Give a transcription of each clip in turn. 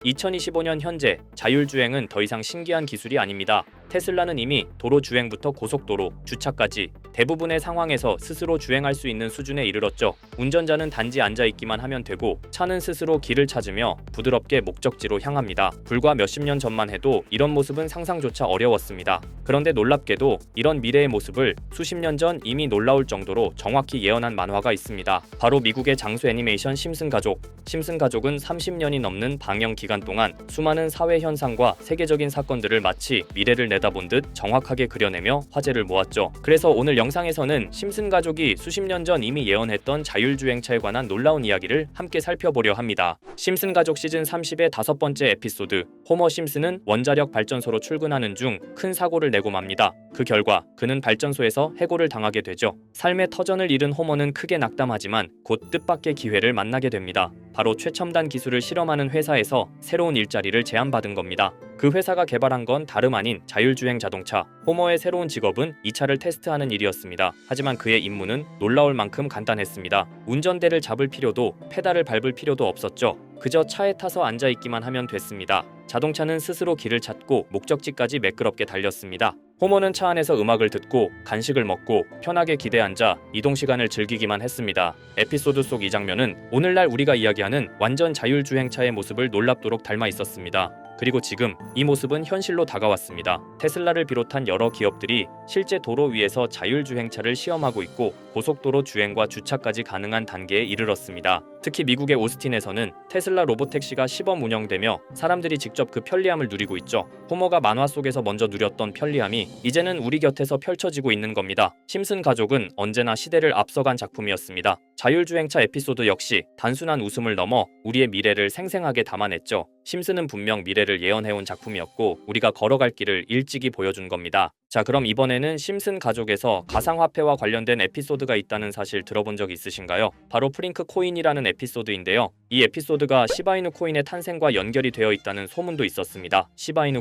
2025년 현재 자율주행은 더 이상 신기한 기술이 아닙니다. 테슬라는 이미 도로 주행부터 고속도로, 주차까지 대부분의 상황에서 스스로 주행할 수 있는 수준에 이르렀죠. 운전자는 단지 앉아있기만 하면 되고 차는 스스로 길을 찾으며 부드럽게 목적지로 향합니다. 불과 몇십 년 전만 해도 이런 모습은 상상조차 어려웠습니다. 그런데 놀랍게도 이런 미래의 모습을 수십 년 전 이미 놀라울 정도로 정확히 예언한 만화가 있습니다. 바로 미국의 장수 애니메이션 심슨 가족. 심슨 가족은 30년이 넘는 방영 기간 동안 수많은 사회 현상과 세계적인 사건들을 마치 미래를 내다본 듯 정확하게 그려내며 화제를 모았죠. 그래서 오늘 영상에서는 심슨 가족이 수십 년 전 이미 예언했던 자율주행차에 관한 놀라운 이야기를 함께 살펴보려 합니다. 심슨 가족 시즌 30의 5번째 에피소드. 호머 심슨은 원자력 발전소로 출근하는 중 큰 사고를 내고 맙니다. 그 결과 그는 발전소에서 해고를 당하게 되죠. 삶의 터전을 잃은 호머는 크게 낙담하지만 곧 뜻밖의 기회를 만나게 됩니다. 바로 최첨단 기술을 실험하는 회사에서 새로운 일자리를 제안받은 겁니다. 그 회사가 개발한 건 다름 아닌 자율주행 자동차. 호머의 새로운 직업은 이 차를 테스트하는 일이었습니다. 하지만 그의 임무는 놀라울 만큼 간단했습니다. 운전대를 잡을 필요도 페달을 밟을 필요도 없었죠. 그저 차에 타서 앉아있기만 하면 됐습니다. 자동차는 스스로 길을 찾고 목적지까지 매끄럽게 달렸습니다. 호머는 차 안에서 음악을 듣고 간식을 먹고 편하게 기대에 앉아 이동 시간을 즐기기만 했습니다. 에피소드 속 이 장면은 오늘날 우리가 이야기하는 완전 자율주행차의 모습을 놀랍도록 닮아 있었습니다. 그리고 지금 이 모습은 현실로 다가왔습니다. 테슬라를 비롯한 여러 기업들이 실제 도로 위에서 자율주행차를 시험하고 있고 고속도로 주행과 주차까지 가능한 단계에 이르렀습니다. 특히 미국의 오스틴에서는 테슬라 로보택시가 시범 운영되며 사람들이 직접 그 편리함을 누리고 있죠. 호머가 만화 속에서 먼저 누렸던 편리함이 이제는 우리 곁에서 펼쳐지고 있는 겁니다. 심슨 가족은 언제나 시대를 앞서간 작품이었습니다. 자율주행차 에피소드 역시 단순한 웃음을 넘어 우리의 미래를 생생하게 담아냈죠. 심슨은 분명 미래를 예언해온 작품이었고 우리가 걸어갈 길을 일찍이 보여준 겁니다. 자, 그럼 이번에는 심슨 가족에서 가상화폐와 관련된 에피소드가 있다는 사실 들어본 적 있으신가요? 바로 프링크 코인이라는 에피소드인데요. 이 에피소드가 시바이누 코인의 탄생과 연결이 되어 있다는 소문도 있었습니다. 시바이누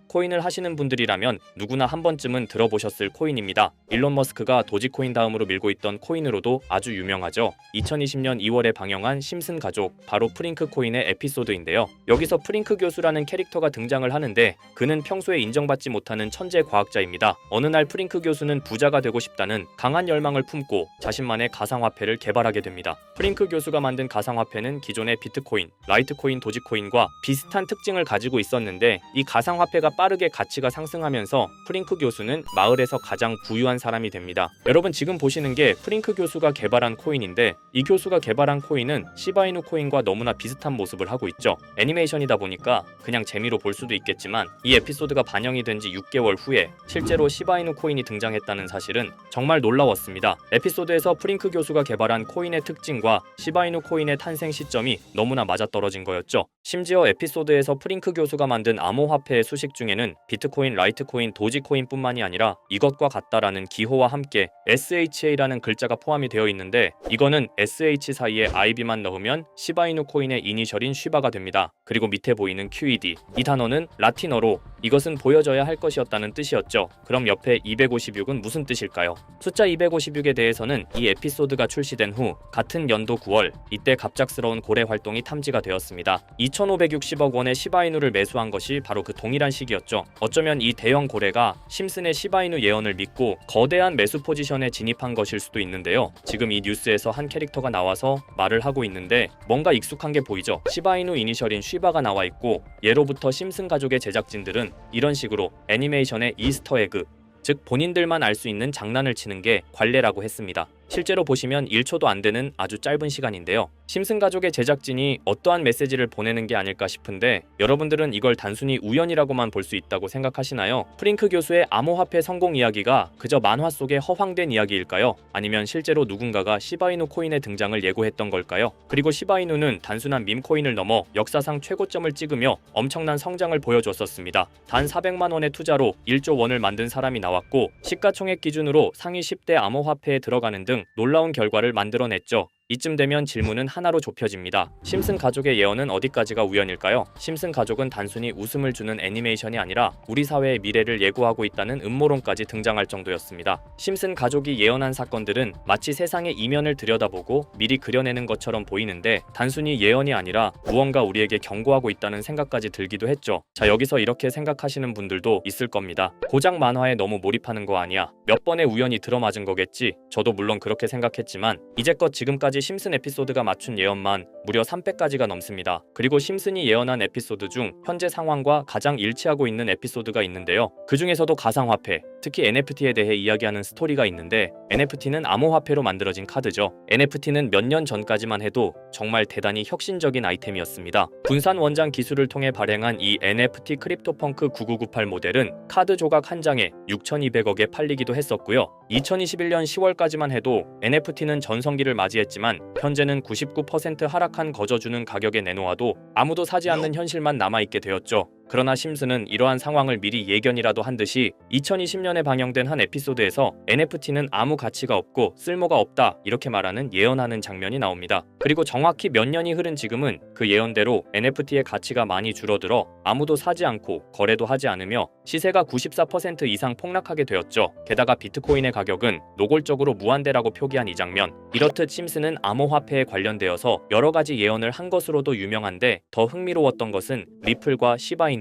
코인을 하시는 분들이라면 누구나 한 번쯤은 들어보셨을 코인입니다. 일론 머스크가 도지코인 다음으로 밀고 있던 코인으로도 아주 유명하죠. 2020년 2월에 방영한 심슨 가족, 바로 프링크 코인의 에피소드인데요. 여기서 프링크 교수라는 캐릭터가 등장을 하는데 그는 평소에 인정받지 못하는 천재 과학자입니다. 어느 날 프링크 교수는 부자가 되고 싶다는 강한 열망을 품고 자신만의 가상화폐를 개발하게 됩니다. 프링크 교수가 만든 가상화폐는 기존의 비트코인, 라이트코인, 도지코인과 비슷한 특징을 가지고 있었는데 이 가상화폐가 빠르게 가치가 상승하면서 프링크 교수는 마을에서 가장 부유한 사람이 됩니다. 여러분 지금 보시는 게 프링크 교수가 개발한 코인인데 이 교수가 개발한 코인은 시바이누 코인과 너무나 비슷한 모습을 하고 있죠. 애니메이션이다 보니까 그냥 재미로 볼 수도 있겠지만 이 에피소드가 반영이 된 지 6개월 후에 실제로 시바이누 코인이 등장했다는 사실은 정말 놀라웠습니다. 에피소드에서 프링크 교수가 개발한 코인의 특징과 시바이누 코인의 탄생 시점이 너무나 맞아떨어진 거였죠. 심지어 에피소드에서 프링크 교수가 만든 암호화폐의 수식 중에는 비트코인, 라이트코인, 도지코인뿐만이 아니라 이것과 같다라는 기호와 함께 SHA라는 글자가 포함이 되어 있는데 이거는 SH 사이에 IB만 넣으면 시바이누 코인의 이니셜인 쉬바가 됩니다. 그리고 밑에 보이는 QED, 이 단어는 라틴어로 이것은 보여져야 할 것이었다는 뜻이었죠. 그럼 옆에 256은 무슨 뜻일까요? 숫자 256에 대해서는 이 에피소드가 출시된 후 같은 연도 9월 이때 갑작스러운 고래 활동이 탐지가 되었습니다. 2,560억 원의 시바이누를 매수한 것이 바로 그 동일한 시기였죠. 어쩌면 이 대형 고래가 심슨의 시바이누 예언을 믿고 거대한 매수 포지션에 진입한 것일 수도 있는데요. 지금 이 뉴스에서 한 캐릭터가 나와서 말을 하고 있는데 뭔가 익숙한 게 보이죠. 시바이누 이니셜인 쉬바가 나와 있고 예로부터 심슨 가족의 제작진들은 이런 식으로 애니메이션의 이스터에그, 즉 본인들만 알 수 있는 장난을 치는 게 관례라고 했습니다. 실제로 보시면 1초도 안 되는 아주 짧은 시간인데요. 심슨 가족의 제작진이 어떠한 메시지를 보내는 게 아닐까 싶은데 여러분들은 이걸 단순히 우연이라고만 볼 수 있다고 생각하시나요? 프링크 교수의 암호화폐 성공 이야기가 그저 만화 속의 허황된 이야기일까요? 아니면 실제로 누군가가 시바이누 코인의 등장을 예고했던 걸까요? 그리고 시바이누는 단순한 밈코인을 넘어 역사상 최고점을 찍으며 엄청난 성장을 보여줬었습니다. 단 400만 원의 투자로 1조 원을 만든 사람이 나왔고 시가총액 기준으로 상위 10대 암호화폐에 들어가는 등 놀라운 결과를 만들어냈죠. 이쯤 되면 질문은 하나로 좁혀집니다. 심슨 가족의 예언은 어디까지가 우연일까요? 심슨 가족은 단순히 웃음을 주는 애니메이션이 아니라 우리 사회의 미래를 예고하고 있다는 음모론까지 등장할 정도였습니다. 심슨 가족이 예언한 사건들은 마치 세상의 이면을 들여다보고 미리 그려내는 것처럼 보이는데 단순히 예언이 아니라 무언가 우리에게 경고하고 있다는 생각까지 들기도 했죠. 자, 여기서 이렇게 생각하시는 분들도 있을 겁니다. 고작 만화에 너무 몰입하는 거 아니야? 몇 번의 우연이 들어맞은 거겠지? 저도 물론 그렇게 생각했지만 이제껏 지금까지 심슨 에피소드가 맞춘 예언만 무려 300가지가 넘습니다. 그리고 심슨이 예언한 에피소드 중 현재 상황과 가장 일치하고 있는 에피소드가 있는데요. 그 중에서도 가상화폐, 특히 NFT에 대해 이야기하는 스토리가 있는데 NFT는 암호화폐로 만들어진 카드죠. NFT는 몇 년 전까지만 해도 정말 대단히 혁신적인 아이템이었습니다. 분산 원장 기술을 통해 발행한 이 NFT 크립토펑크 9998 모델은 카드 조각 한 장에 6,200억에 팔리기도 했었고요. 2021년 10월까지만 해도 NFT는 전성기를 맞이했지만 현재는 99% 하락한 거저주는 가격에 내놓아도 아무도 사지 않는 현실만 남아있게 되었죠. 그러나 심슨은 이러한 상황을 미리 예견이라도 한 듯이 2020년에 방영된 한 에피소드에서 NFT는 아무 가치가 없고 쓸모가 없다 이렇게 말하는 예언하는 장면이 나옵니다. 그리고 정확히 몇 년이 흐른 지금은 그 예언대로 NFT의 가치가 많이 줄어들어 아무도 사지 않고 거래도 하지 않으며 시세가 94% 이상 폭락하게 되었죠. 게다가 비트코인의 가격은 노골적으로 무한대라고 표기한 이 장면, 이렇듯 심슨은 암호화폐에 관련되어서 여러 가지 예언을 한 것으로도 유명한데 더 흥미로웠던 것은 리플과 시바이누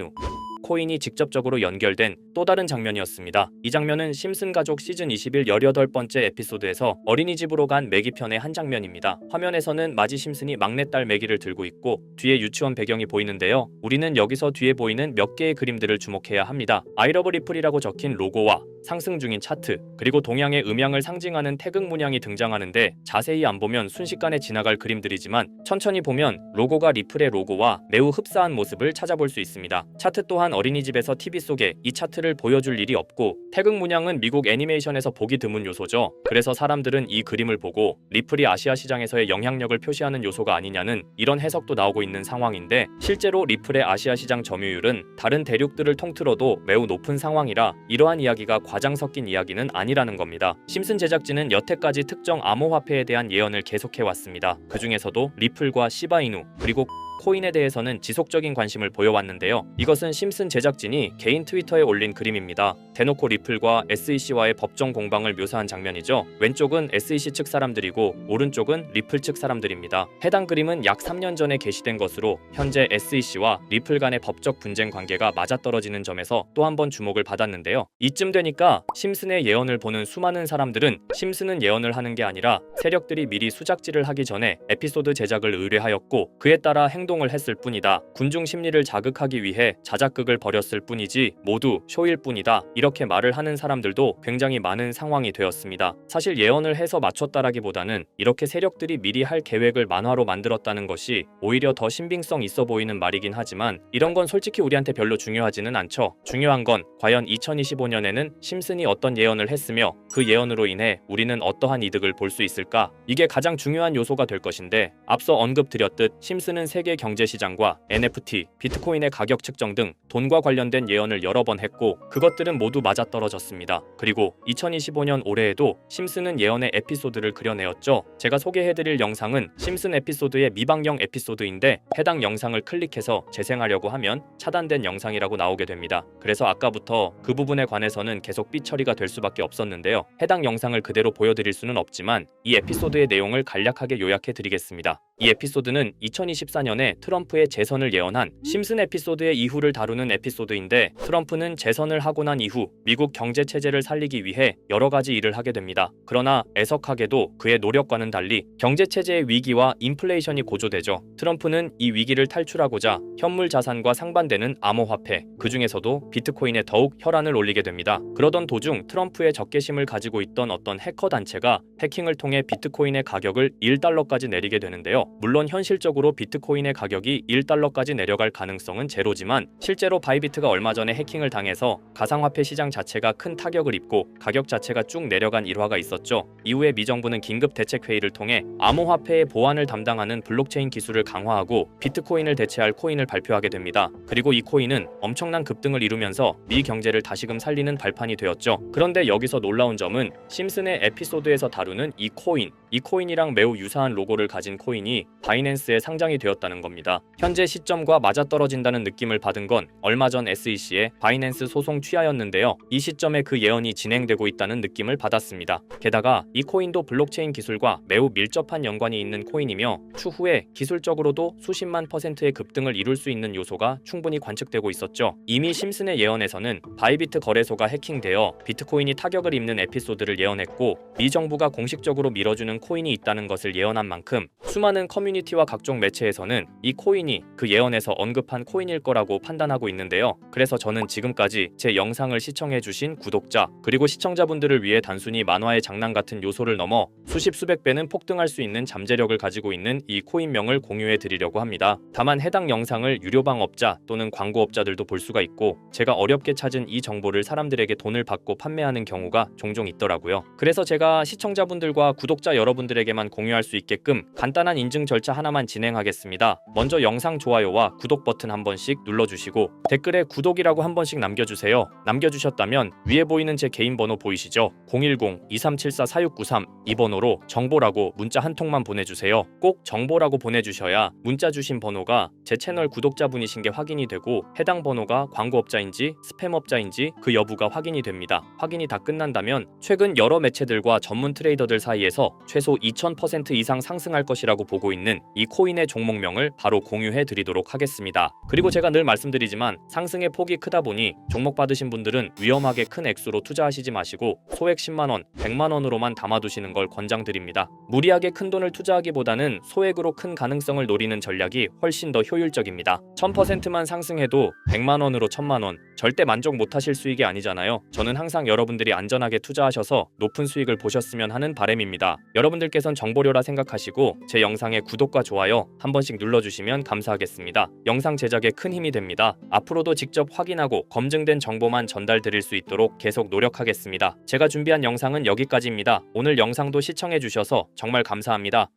코인이 직접적으로 연결된 또 다른 장면이었습니다. 이 장면은 심슨 가족 시즌 21 18번째 에피소드에서 어린이집으로 간 매기 편의 한 장면입니다. 화면에서는 마지 심슨이 막내딸 매기를 들고 있고 뒤에 유치원 배경이 보이는데요. 우리는 여기서 뒤에 보이는 몇 개의 그림들을 주목해야 합니다. I love 리플이라고 적힌 로고와 상승 중인 차트, 그리고 동양의 음양을 상징하는 태극 문양이 등장하는데 자세히 안 보면 순식간에 지나갈 그림들이지만 천천히 보면 로고가 리플의 로고와 매우 흡사한 모습을 찾아볼 수 있습니다. 차트 또한 어린이집에서 TV 속에 이 차트를 보여줄 일이 없고 태극 문양은 미국 애니메이션에서 보기 드문 요소죠. 그래서 사람들은 이 그림을 보고 리플이 아시아 시장에서의 영향력을 표시하는 요소가 아니냐는 이런 해석도 나오고 있는 상황인데 실제로 리플의 아시아 시장 점유율은 다른 대륙들을 통틀어도 매우 높은 상황이라 이러한 이야기가 과장 섞인 이야기는 아니라는 겁니다. 심슨 제작진은 여태까지 특정 암호화폐에 대한 예언을 계속해왔습니다. 그 중에서도 리플과 시바이누 그리고 코인에 대해서는 지속적인 관심을 보여왔는데요. 이것은 심슨 제작진이 개인 트위터에 올린 그림입니다. 대놓고 리플과 SEC와의 법정 공방을 묘사한 장면이죠. 왼쪽은 SEC 측 사람들이고 오른쪽은 리플 측 사람들입니다. 해당 그림은 약 3년 전에 게시된 것으로 현재 SEC와 리플 간의 법적 분쟁 관계가 맞아떨어지는 점에서 또 한 번 주목을 받았는데요. 이쯤 되니까 심슨의 예언을 보는 수많은 사람들은 심슨은 예언을 하는 게 아니라 세력들이 미리 수작질을 하기 전에 에피소드 제작을 의뢰하였고 그에 따라 행동을 했을 뿐이다. 군중 심리를 자극하기 위해 자작극을 벌였을 뿐이지 모두 쇼일 뿐이다. 이렇게 말을 하는 사람들도 굉장히 많은 상황이 되었습니다. 사실 예언을 해서 맞췄다라기보다는 이렇게 세력들이 미리 할 계획을 만화로 만들었다는 것이 오히려 더 신빙성 있어 보이는 말이긴 하지만 이런 건 솔직히 우리한테 별로 중요하지는 않죠. 중요한 건 과연 2025년에는 심슨이 어떤 예언을 했으며 그 예언으로 인해 우리는 어떠한 이득을 볼 수 있을까? 이게 가장 중요한 요소가 될 것인데 앞서 언급드렸듯 심슨은 세계 경제시장과 NFT, 비트코인의 가격 측정 등 돈과 관련된 예언을 여러 번 했고 그것들은 모두 맞아떨어졌습니다. 그리고 2025년 올해에도 심슨은 예언의 에피소드를 그려내었죠. 제가 소개해드릴 영상은 심슨 에피소드의 미방영 에피소드인데 해당 영상을 클릭해서 재생하려고 하면 차단된 영상이라고 나오게 됩니다. 그래서 아까부터 그 부분에 관해서는 계속 삐처리가 될 수밖에 없었는데요. 해당 영상을 그대로 보여드릴 수는 없지만 이 에피소드의 내용을 간략하게 요약해드리겠습니다. 이 에피소드는 2024년에 트럼프의 재선을 예언한 심슨 에피소드의 이후를 다루는 에피소드인데 트럼프는 재선을 하고 난 이후 미국 경제 체제를 살리기 위해 여러 가지 일을 하게 됩니다. 그러나 애석하게도 그의 노력과는 달리 경제 체제의 위기와 인플레이션이 고조되죠. 트럼프는 이 위기를 탈출하고자 현물 자산과 상반되는 암호화폐, 그 중에서도 비트코인에 더욱 혈안을 올리게 됩니다. 그러던 도중 트럼프의 적개심을 가지고 있던 어떤 해커 단체가 해킹을 통해 비트코인의 가격을 1달러까지 내리게 되는데요. 물론 현실적으로 비트코인의 가격이 1달러까지 내려갈 가능성은 제로지만 실제로 바이비트가 얼마 전에 해킹을 당해서 가상화폐 시장 자체가 큰 타격을 입고 가격 자체가 쭉 내려간 일화가 있었죠. 이후에 미 정부는 긴급 대책 회의를 통해 암호화폐의 보안을 담당하는 블록체인 기술을 강화하고 비트코인을 대체할 코인을 발표하게 됩니다. 그리고 이 코인은 엄청난 급등을 이루면서 미 경제를 다시금 살리는 발판이 되었죠. 그런데 여기서 놀라운 점은 심슨의 에피소드에서 다루는 이 코인, 이 코인이랑 매우 유사한 로고를 가진 코인이 바이낸스에 상장이 되었다는 겁니다. 현재 시점과 맞아떨어진다는 느낌을 받은 건 얼마 전 SEC의 바이낸스 소송 취하였는데요. 이 시점에 그 예언이 진행되고 있다는 느낌을 받았습니다. 게다가 이 코인도 블록체인 기술과 매우 밀접한 연관이 있는 코인이며 추후에 기술적으로도 수십만 %의 급등을 이룰 수 있는 요소가 충분히 관측되고 있었죠. 이미 심슨의 예언에서는 바이비트 거래소가 해킹되어 비트코인이 타격을 입는 에피소드를 예언했고 미 정부가 공식적으로 밀어주는 코인이 있다는 것을 예언한 만큼 수많은 커뮤니티와 각종 매체에서는 이 코인이 그 예언에서 언급한 코인일 거라고 판단하고 있는데요. 그래서 저는 지금까지 제 영상을 시청해주신 구독자 그리고 시청자분들을 위해 단순히 만화의 장난 같은 요소를 넘어 수십 수백 배는 폭등할 수 있는 잠재력을 가지고 있는 이 코인명을 공유해 드리려고 합니다. 다만 해당 영상을 유료방업자 또는 광고업자들도 볼 수가 있고 제가 어렵게 찾은 이 정보를 사람들에게 돈을 받고 판매하는 경우가 종종 있더라고요. 그래서 제가 시청자분들과 구독자 여러분들에게만 공유할 수 있게끔 간단한 인증 절차 하나만 진행하겠습니다. 먼저 영상 좋아요와 구독 버튼 한 번씩 눌러주시고 댓글에 구독이라고 한 번씩 남겨주세요. 남겨주셨다면 위에 보이는 제 개인 번호 보이시죠? 010-2374-4693 이 번호로 정보라고 문자 한 통만 보내주세요. 꼭 정보라고 보내주셔야 문자 주신 번호가 제 채널 구독자분이신 게 확인이 되고 해당 번호가 광고업자인지 스팸업자인지 그 여부가 확인이 됩니다. 확인이 다 끝난다면 최근 여러 매체들과 전문 트레이더들 사이에서 최소 2000% 이상 상승할 것이라고 보고 있는 이 코인의 종목명을 바로 공유해 드리도록 하겠습니다. 그리고 제가 늘 말씀드리지만 상승의 폭이 크다 보니 종목 받으신 분들은 위험하게 큰 액수로 투자하시지 마시고 소액 10만원, 100만원으로만 담아두시는 걸 권장드립니다. 무리하게 큰 돈을 투자하기보다는 소액으로 큰 가능성을 노리는 전략이 훨씬 더 효율적입니다. 1000%만 상승해도 100만원으로 1000만원 절대 만족 못하실 수익이 아니잖아요. 저는 항상 여러분들이 안전하게 투자하셔서 높은 수익을 보셨으면 하는 바람입니다. 여러분들께선 정보료라 생각하시고 제 영상에 구독과 좋아요 한 번씩 눌러주시면 감사하겠습니다. 영상 제작에 큰 힘이 됩니다. 앞으로도 직접 확인하고 검증된 정보만 전달드릴 수 있도록 계속 노력하겠습니다. 제가 준비한 영상은 여기까지입니다. 오늘 영상도 시청해주셔서 정말 감사합니다.